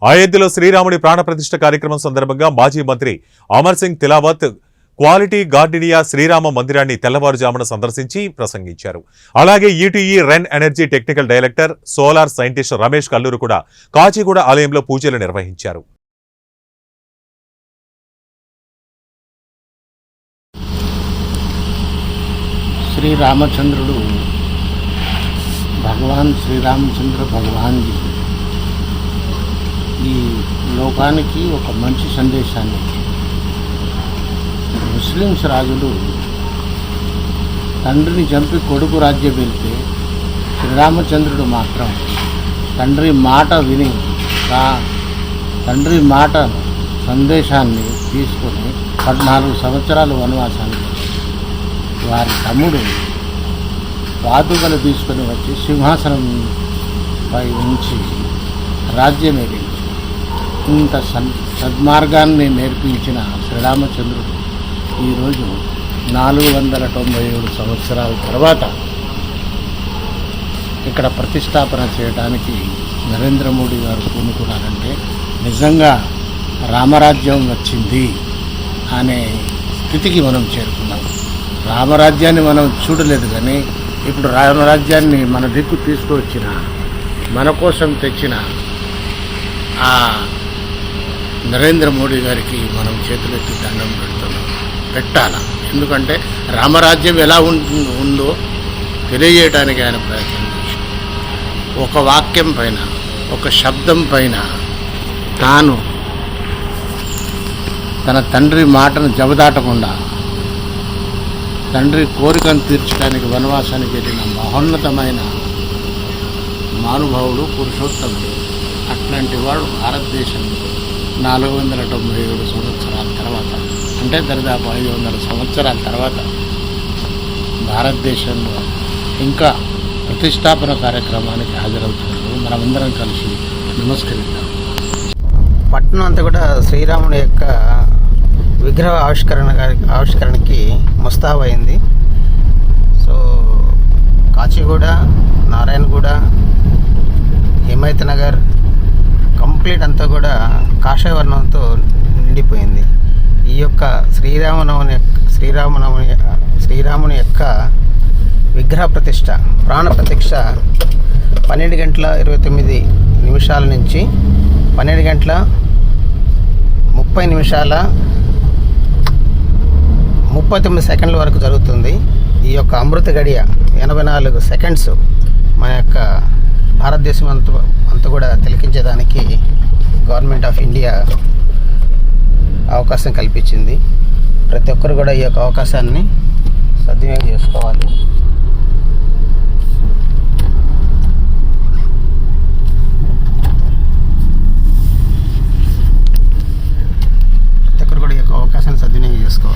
అయోధ్యలో శ్రీరాముడి ప్రాణప్రతిష్ఠ కార్యక్రమం సందర్భంగా మాజీ మంత్రి అమర్ సింగ్ తిలావత్ క్వాలిటీ గార్డినియా శ్రీరామ మందిరాన్ని తెల్లవారుజామున సందర్శించి ప్రసంగించారు. అలాగే ఈటీఈ రెన్ energy technical director solar scientist Ramesh Kalluru కూడా కాచిగూడ ఆలయంలో పూజలు నిర్వహించారు. శ్రీరామచంద్రుడు భగవాన్ శ్రీరామచంద్ర భగవాన్జీ ఈ లోకానికి ఒక మంచి సందేశాన్ని ముస్లిమ్స్ రాజులు తండ్రిని చంపి కొడుకు రాజ్యం వెళ్తే శ్రీరామచంద్రుడు మాత్రం తండ్రి మాట విని తండ్రి మాట సందేశాన్ని తీసుకొని 14 సంవత్సరాలు వనవాసానికి వారి తమ్ముడు పాదుకలు తీసుకొని వచ్చి సింహాసనంపై ఉంచి రాజ్యం ఏలింది. ఇంత సద్మార్గాన్ని నేర్పించిన శ్రీరామచంద్రుడు ఈరోజు 497 సంవత్సరాల తర్వాత ఇక్కడ ప్రతిష్టాపన చేయడానికి నరేంద్ర మోడీ గారు పూనుకున్నారంటే నిజంగా రామరాజ్యం వచ్చింది అనే స్థితికి మనం చేరుకున్నాం. రామరాజ్యాన్ని మనం చూడలేదు, కానీ ఇప్పుడు రామరాజ్యాన్ని మన దిక్కు తీసుకువచ్చిన, మన కోసం తెచ్చిన ఆ నరేంద్ర మోడీ గారికి మనం చేతులెత్తి దండం పెట్టాలి. ఎందుకంటే రామరాజ్యం ఎలా ఉందో తెలియజేయడానికి ఆయన ప్రయత్నం చేశారు. ఒక వాక్యం పైన, ఒక శబ్దం పైన తాను తన తండ్రి మాటను జవదాటకుండా తండ్రి కోరికను తీర్చడానికి వనవాసానికి వెళ్ళిన మహోన్నతమైన మానుభావుడు, పురుషోత్తముడు. అట్లాంటి వాడు భారతదేశంలో 497 సంవత్సరాల తర్వాత, అంటే దరిదాపు 500 సంవత్సరాల తర్వాత భారతదేశంలో ఇంకా ప్రతిష్టాపన కార్యక్రమానికి హాజరవుతున్నారు. మనమందరం కలిసి నమస్కరిద్దాం. పట్టణం అంతా కూడా శ్రీరాముడి యొక్క విగ్రహ ఆవిష్కరణకి ముస్తాబైంది. సో కాచిగూడ, నారాయణగూడ, హిమాయత్ నగర్ కంప్లీట్ అంతా కూడా కాషాయవర్ణంతో నిండిపోయింది. ఈ యొక్క శ్రీరాముని యొక్క విగ్రహ ప్రతిష్ట, ప్రాణ ప్రతిష్ట 12 గంటల 29 నిమిషాల నుంచి 12 గంటల 30 నిమిషాల 39 సెకండ్ల వరకు జరుగుతుంది. ఈ యొక్క అమృత గడియ 84 సెకండ్స్ మన యొక్క భారతదేశం అంతా కూడా తిలకించేదానికి గవర్నమెంట్ ఆఫ్ ఇండియా అవకాశం కల్పించింది. ప్రతి ఒక్కరు కూడా ఈ యొక్క అవకాశాన్ని సద్వినియోగం చేసుకోవాలి.